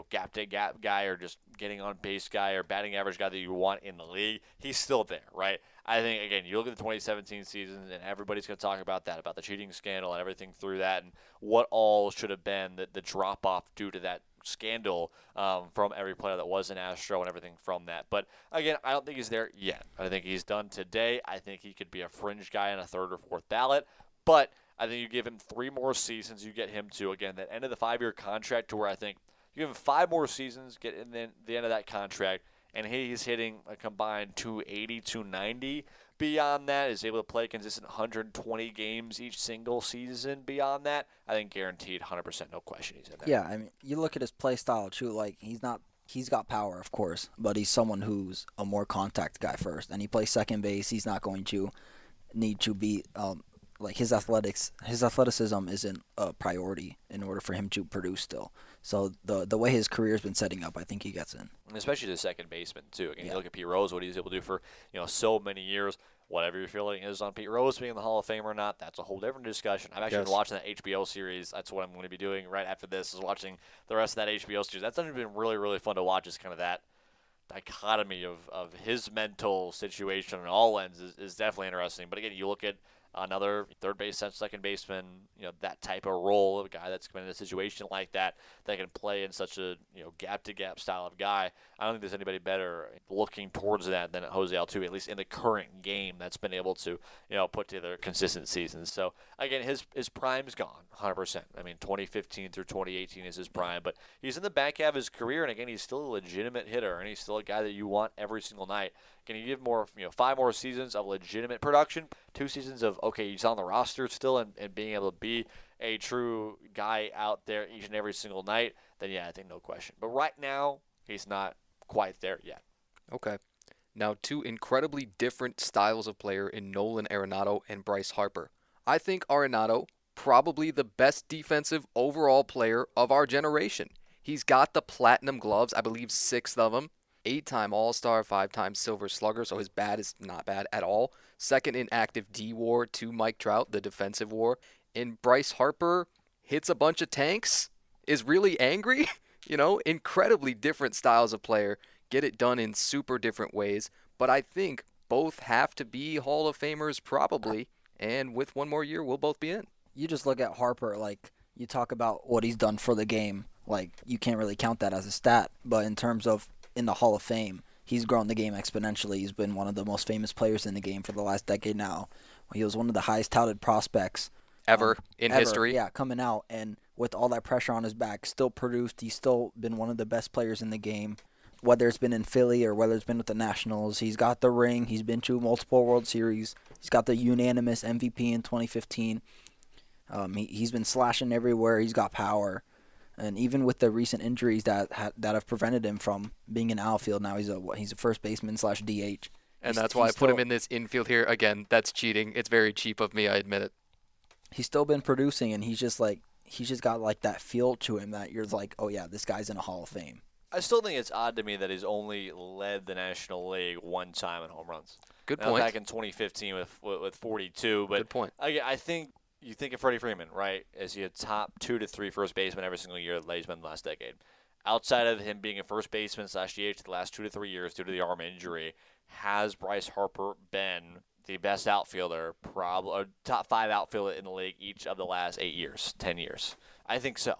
gap-to-gap guy or just getting on base guy or batting average guy that you want in the league. He's still there, right? I think, again, you look at the 2017 season, and everybody's going to talk about that, about the cheating scandal and everything through that, and what all should have been the drop-off due to that scandal from every player that was an Astro and everything from that. But, again, I don't think he's there yet. I think he's done today. I think he could be a fringe guy on a 3rd or 4th ballot. But I think you give him 3 more seasons, you get him to, again, that end of the 5-year contract to where I think you give him 5 more seasons, get in the end of that contract, and he's hitting a combined 280, 290. Beyond that, is able to play consistent 120 games each single season. Beyond that, I think guaranteed 100%, no question he's in there. Yeah, I mean, you look at his play style too. Like he's got power, of course, but he's someone who's a more contact guy first, and he plays second base. He's not going to need to be like his athleticism isn't a priority in order for him to produce still. So the way his career's been setting up, I think he gets in. And especially the second baseman too. Again, you look at Pete Rose, what he was able to do for so many years. Whatever your feeling is on Pete Rose being in the Hall of Fame or not, that's a whole different discussion. I've actually been watching that HBO series. That's what I'm going to be doing right after this, is watching the rest of that HBO series. That's been really, really fun to watch. Is kind of that dichotomy of his mental situation on all ends is definitely interesting. But again, you look at another third baseman, second baseman, that type of role, of a guy that's been in a situation like that can play in such a gap to gap style of guy. I don't think there's anybody better looking towards that than Jose Altuve, at least in the current game, that's been able to put together consistent seasons. So again, his prime's gone 100%. I mean, 2015 through 2018 is his prime, but he's in the back half of his career, and again, he's still a legitimate hitter, and he's still a guy that you want every single night. Can you give more, 5 more seasons of legitimate production, 2 seasons of, okay, he's on the roster still and being able to be a true guy out there each and every single night, then yeah, I think no question. But right now, he's not quite there yet. Okay. Now, 2 incredibly different styles of player in Nolan Arenado and Bryce Harper. I think Arenado, probably the best defensive overall player of our generation. He's got the platinum gloves, I believe 6 of them. 8-time All-Star, 5-time Silver Slugger, so his bat is not bad at all. Second in active D-WAR to Mike Trout, the defensive WAR. And Bryce Harper hits a bunch of tanks, is really angry. Incredibly different styles of player, get it done in super different ways. But I think both have to be Hall of Famers probably, and with 1 more year, we'll both be in. You just look at Harper, you talk about what he's done for the game. You can't really count that as a stat, but in terms of in the Hall of Fame, he's grown the game exponentially. He's been one of the most famous players in the game for the last decade now. He was one of the highest touted prospects ever in history. Yeah, coming out, and with all that pressure on his back, still produced. He's still been one of the best players in the game, whether it's been in Philly or whether it's been with the Nationals. He's got the ring. He's been to multiple World Series. He's got the unanimous MVP in 2015. He's been slashing everywhere. He's got power. And even with the recent injuries that have prevented him from being in outfield, now he's a first baseman / DH. And that's why I put him in this infield here. Again, that's cheating. It's very cheap of me, I admit it. He's still been producing, and he's just got that feel to him that you're like, oh yeah, this guy's in a Hall of Fame. I still think it's odd to me that he's only led the National League 1 time in home runs. Good Now, point. back in 2015 with 42, but Good point. I think. You think of Freddie Freeman, right? Is he a top 2 to 3 first baseman every single year that he's been the last decade? Outside of him being a first baseman / DH the last 2 to 3 years due to the arm injury, has Bryce Harper been the best outfielder, or top 5 outfielder in the league each of the last 8 years, 10 years? I think so.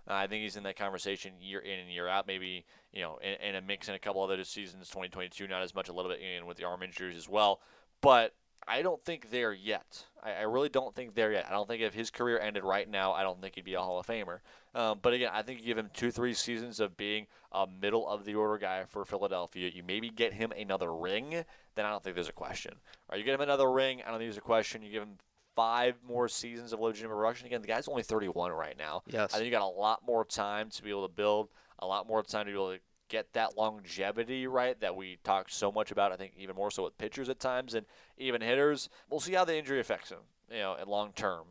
I think he's in that conversation year in and year out. Maybe in a mix in a couple other seasons, 2022, not as much, a little bit in with the arm injuries as well, but I don't think there yet. I really don't think there yet. I don't think if his career ended right now, I don't think he'd be a Hall of Famer. But again, I think you give him 2-3 seasons of being a middle-of-the-order guy for Philadelphia. You maybe get him another ring, then I don't think there's a question. Or you get him another ring, I don't think there's a question. You give him 5 more seasons of legitimate production. Again, the guy's only 31 right now. Yes. I think you got a lot more time to be able to build, a lot more time to be able to get that longevity right that we talk so much about. I think even more so with pitchers at times and even hitters. We'll see how the injury affects him, in long term.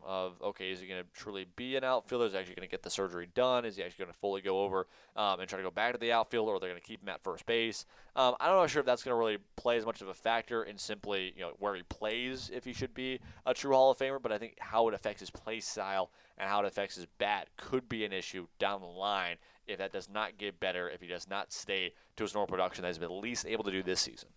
Is he going to truly be an outfielder? Is he actually going to get the surgery done? Is he actually going to fully go over and try to go back to the outfield, or are they going to keep him at first base? I'm not sure if that's going to really play as much of a factor in simply where he plays, if he should be a true Hall of Famer. But I think how it affects his play style and how it affects his bat could be an issue down the line if that does not get better, if he does not stay to his normal production that he's been at least able to do this season.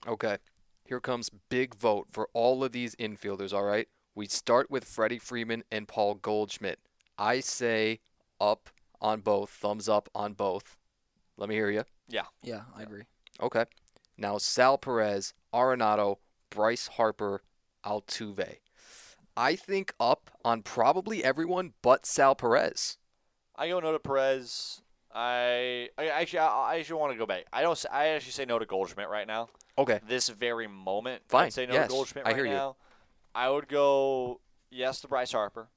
Okay. Here comes big vote for all of these infielders, all right? We start with Freddie Freeman and Paul Goldschmidt. I say up on both, thumbs up on both. Let me hear you. Yeah, I agree. Okay. Now Sal Perez, Arenado, Bryce Harper, Altuve. I think up on probably everyone but Sal Perez. I go no to Perez. I actually want to go back. I actually say no to Goldschmidt right now. Okay. This very moment. Fine. I'd say no Yes, to Goldschmidt I right hear you. now. I would go yes to Bryce Harper.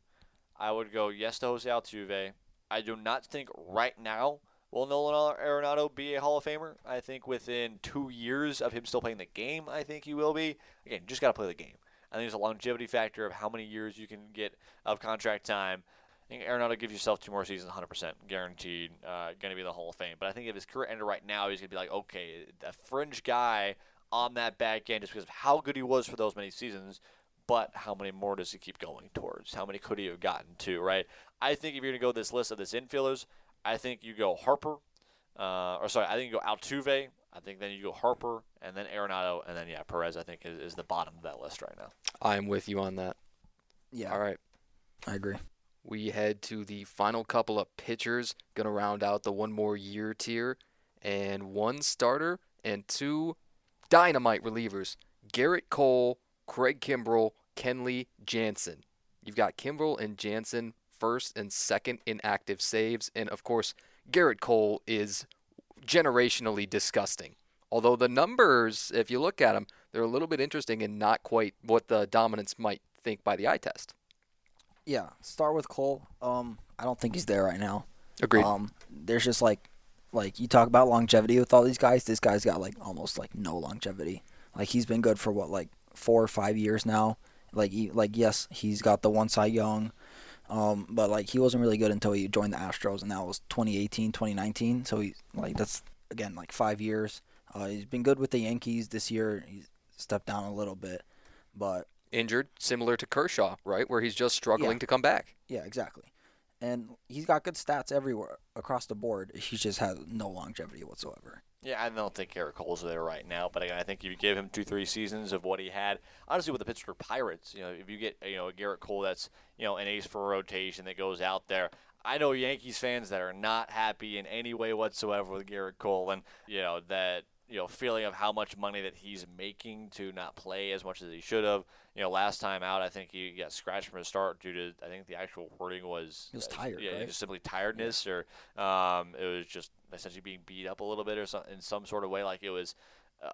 I would go yes to Jose Altuve. I do not think right now will Nolan Arenado be a Hall of Famer. I think within 2 years of him still playing the game, I think he will be. Again, just got to play the game. I think there's a longevity factor of how many years you can get of contract time. I think Arenado gives yourself 2 more seasons, 100% guaranteed, going to be in the Hall of Fame. But I think if his career ended right now, he's going to be like, okay, a fringe guy on that back end just because of how good he was for those many seasons. But how many more does he keep going towards? How many could he have gotten to, right? I think if you're going to go this list of this infielders, I think you go Harper. I think you go Altuve. I think then you go Harper, and then Arenado, and then, Perez, I think, is the bottom of that list right now. I'm with you on that. Yeah. All right. I agree. We head to the final couple of pitchers, going to round out the one more year tier, and one starter and two dynamite relievers. Garrett Cole, Craig Kimbrell, Kenley Jansen. You've got Kimbrell and Jansen first and second in active saves, and of course, Garrett Cole is generationally disgusting. Although the numbers, if you look at them, they're a little bit interesting and not quite what the dominance might think by the eye test. Yeah, start with Cole. I don't think he's there right now. Agreed. There's just like you talk about longevity with all these guys. This guy's got like almost like no longevity. Like he's been good for what, like 4 or 5 years now. Yes, he's got the one Cy Young, but like he wasn't really good until he joined the Astros, and that was 2018, 2019. So he that's again like 5 years. He's been good with the Yankees this year. He's stepped down a little bit, but Injured, similar to Kershaw, right, where he's just struggling to come back. Yeah, exactly. And he's got good stats everywhere across the board. He just has no longevity whatsoever. Yeah, I don't think Garrett Cole's there right now, but again, I think you give him 2-3 seasons of what he had. Honestly, with the Pittsburgh Pirates, if you get a Garrett Cole that's an ace for a rotation that goes out there, I know Yankees fans that are not happy in any way whatsoever with Garrett Cole, and that feeling of how much money that he's making to not play as much as he should have. Last time out, I think he got scratched from the start due to, I think the actual wording was he was tired, right? Just simply tiredness, or it was just essentially being beat up a little bit, or in some sort of way. Like it was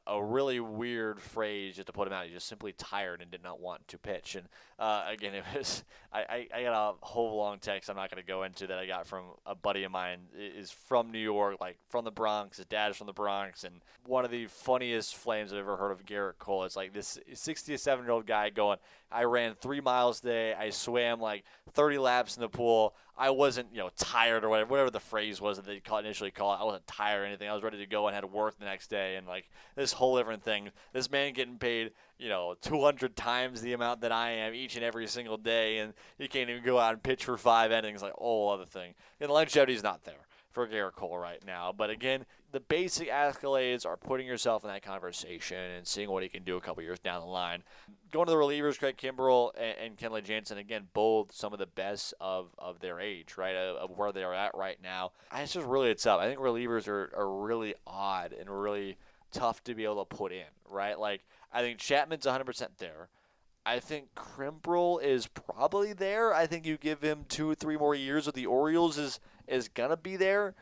a really weird phrase just to put him out. He just simply tired and did not want to pitch. And again, it was I got a whole long text I'm not going to go into that I got from a buddy of mine. Is from New York, like from the Bronx. His dad is from the Bronx, and one of the funniest flames I've ever heard of Garrett Cole. It's like this 67-year-old guy going, I ran 3 miles today. I swam like 30 laps in the pool. I wasn't, tired or whatever the phrase was that they initially called it. I wasn't tired or anything. I was ready to go and had to work the next day. And like this whole different thing, this man getting paid, 200 times the amount that I am each and every single day. And he can't even go out and pitch for 5 innings, like whole other thing. And the longevity's not there for Garrett Cole right now. But again, the basic accolades are putting yourself in that conversation and seeing what he can do a couple years down the line. Going to the relievers, Craig Kimbrell and Kenley Jansen, again, both some of the best of their age, right, of where they are at right now. It's just really tough. I think relievers are really odd and really tough to be able to put in, right? Like, I think Chapman's 100% there. I think Kimbrell is probably there. I think you give him 2 or 3 more years with the Orioles is going to be there.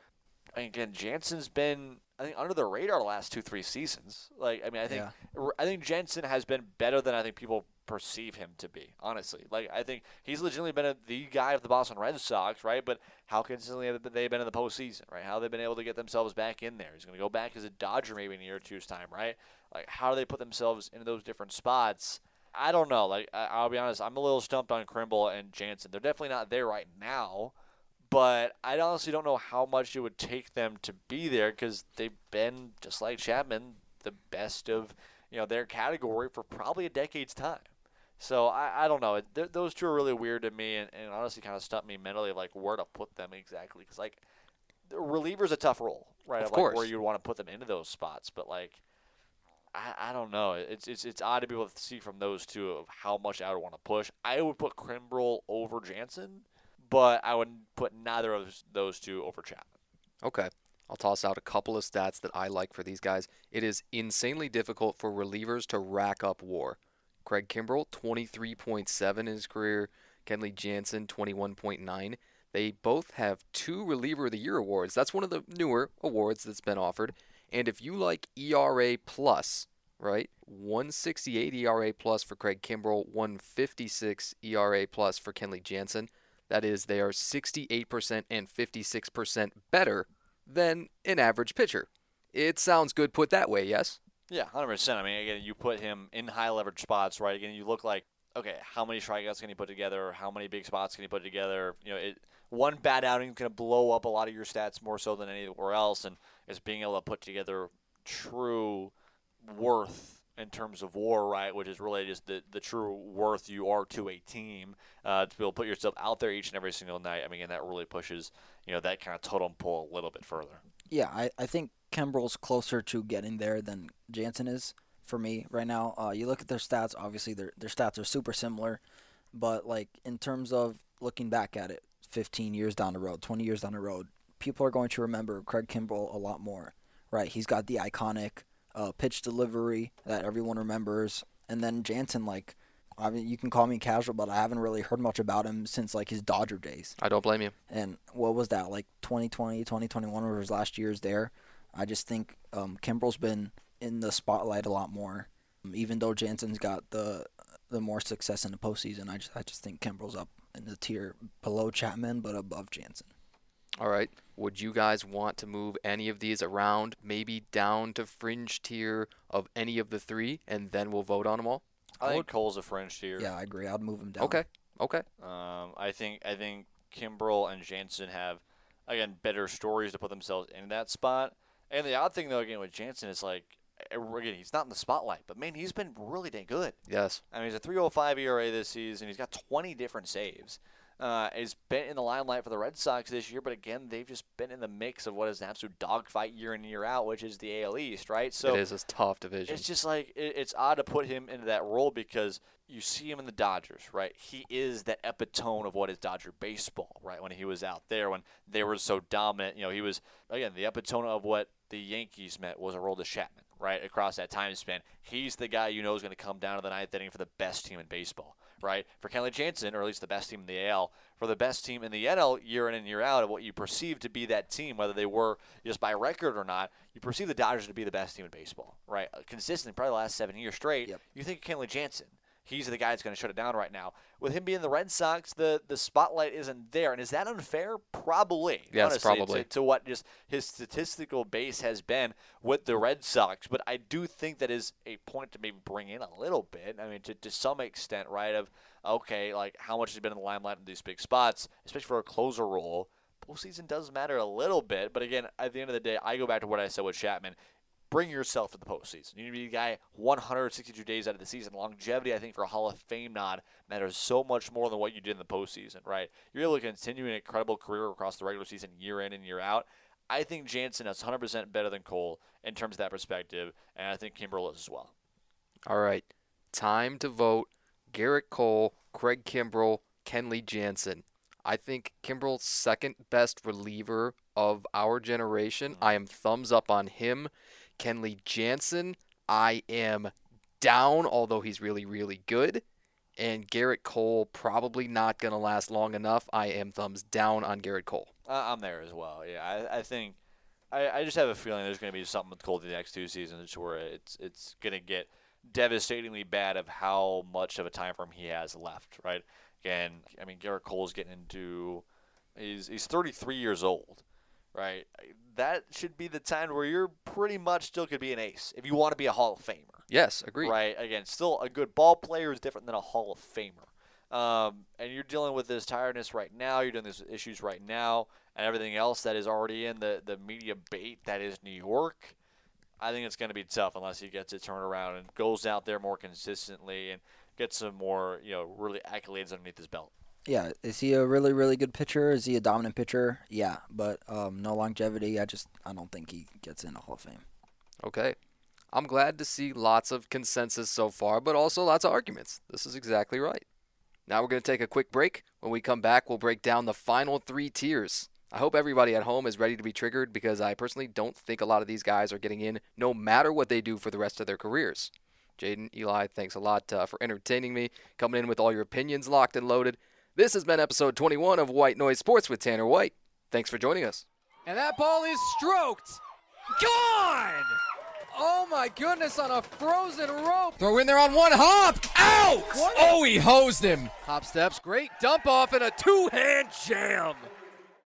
And again, Jansen's been, I think, under the radar the last 2-3 seasons. Like, I mean, I think Jansen has been better than I think people perceive him to be, honestly. Like, I think he's legitimately been the guy of the Boston Red Sox, right? But how consistently have they been in the postseason, right? How have they been able to get themselves back in there? He's going to go back as a Dodger maybe in a year or two's time, right? Like, how do they put themselves into those different spots? I don't know. Like, I'll be honest, I'm a little stumped on Kimbrell and Jansen. They're definitely not there right now. But I honestly don't know how much it would take them to be there because they've been, just like Chapman, the best of their category for probably a decade's time. So I don't know. Those two are really weird to me and honestly kind of stumped me mentally, like where to put them exactly. Because like the reliever's a tough role, right? Of course. Like, where you want to put them into those spots. But like I don't know. It's odd to be able to see from those two of how much I would want to push. I would put Kimbrell over Jansen. But I would put neither of those two over Chapman. Okay. I'll toss out a couple of stats that I like for these guys. It is insanely difficult for relievers to rack up WAR. Craig Kimbrell, 23.7 in his career. Kenley Jansen, 21.9. They both have 2 Reliever of the Year awards. That's one of the newer awards that's been offered. And if you like ERA plus, right, 168 ERA plus for Craig Kimbrell, 156 ERA plus for Kenley Jansen. That is, they are 68% and 56% better than an average pitcher. It sounds good put that way, yes? Yeah, 100%. I mean, again, you put him in high leverage spots, right? Again, you look like, okay, how many strikeouts can he put together? How many big spots can he put together? One bad outing is going to blow up a lot of your stats more so than anywhere else, and it's being able to put together true worth in terms of WAR, right, which is really just the true worth you are to a team to be able to put yourself out there each and every single night. I mean, again, that really pushes, that kind of totem pole a little bit further. Yeah, I think Kimbrel's closer to getting there than Jansen is for me right now. You look at their stats. Obviously, their stats are super similar, but like in terms of looking back at it, 15 years down the road, 20 years down the road, people are going to remember Craig Kimbrel a lot more, right? He's got the iconic pitch delivery that everyone remembers, and then Jansen, like, I mean, you can call me casual, but I haven't really heard much about him since like his Dodger days. I don't blame you. And what was that, like 2020, 2021, or his last years there? I just think Kimbrel's been in the spotlight a lot more, even though Jansen's got the more success in the postseason. I just think Kimbrel's up in the tier below Chapman, but above Jansen. All right. Would you guys want to move any of these around, maybe down to fringe tier of any of the three, and then we'll vote on them all? I think Cole's a fringe tier. Yeah, I agree. I'd move him down. Okay. I think Kimbrel and Jansen have, again, better stories to put themselves in that spot. And the odd thing, though, again, with Jansen is, like, again, he's not in the spotlight, but, man, he's been really dang good. Yes. I mean, he's a 3.05 ERA this season. He's got 20 different saves. He's been in the limelight for the Red Sox this year, but, again, they've just been in the mix of what is an absolute dogfight year in, year out, which is the AL East, right? So it is a tough division. it's just like it's odd to put him into that role because you see him in the Dodgers, right? He is that epitome of what is Dodger baseball, right? When he was out there, when they were so dominant, he was, again, the epitome of what the Yankees meant was Aroldis Chapman, right? Across that time span. He's the guy is going to come down to the ninth inning for the best team in baseball, right? For Kenley Jansen, or at least the best team in the AL, for the best team in the NL year in and year out of what you perceive to be that team, whether they were just by record or not, you perceive the Dodgers to be the best team in baseball, right? Consistently, probably the last 7 years straight. Yep. You think of Kenley Jansen. He's the guy that's going to shut it down right now. With him being the Red Sox, the spotlight isn't there. And is that unfair? Probably. Yes, honestly, probably. To what just his statistical base has been with the Red Sox. But I do think that is a point to maybe bring in a little bit. I mean, to some extent, right, of, okay, like how much has been in the limelight in these big spots, especially for a closer role. Postseason does matter a little bit. But, again, at the end of the day, I go back to what I said with Chapman. Bring yourself to the postseason. You need to be the guy 162 days out of the season. Longevity, I think, for a Hall of Fame nod matters so much more than what you did in the postseason, right? You're able to continue an incredible career across the regular season year in and year out. I think Jansen is 100% better than Cole in terms of that perspective, and I think Kimbrel is as well. All right. Time to vote Garrett Cole, Craig Kimbrel, Kenley Jansen. I think Kimbrel's second best reliever of our generation. I am thumbs up on him. Kenley Jansen, I am down, although he's really, really good. And Garrett Cole, probably not going to last long enough. I am thumbs down on Garrett Cole. I'm there as well. Yeah, I think I just have a feeling there's going to be something with Cole the next two seasons where it's going to get devastatingly bad of how much of a time frame he has left, right? Again, I mean, Garrett Cole's getting into he's 33 years old, right? That should be the time where you're pretty much still could be an ace if you want to be a Hall of Famer. Yes, agreed. Right. Again, still a good ball player is different than a Hall of Famer. And you're dealing with this tiredness right now. You're dealing with these issues right now and everything else that is already in the media bait that is New York. I think it's going to be tough unless he gets it turned around and goes out there more consistently and gets some more, really accolades underneath his belt. Yeah, is he a really, really good pitcher? Is he a dominant pitcher? Yeah, but no longevity. I don't think he gets in the Hall of Fame. Okay. I'm glad to see lots of consensus so far, but also lots of arguments. This is exactly right. Now we're going to take a quick break. When we come back, we'll break down the final three tiers. I hope everybody at home is ready to be triggered because I personally don't think a lot of these guys are getting in no matter what they do for the rest of their careers. Jaden, Eli, thanks a lot for entertaining me, coming in with all your opinions locked and loaded. This has been episode 21 of White Noise Sports with Tanner White. Thanks for joining us. And that ball is stroked. Gone! Oh my goodness, on a frozen rope. Throw in there on one hop. Out! Oh, he hosed him. Hop steps, great dump off and a two-hand jam.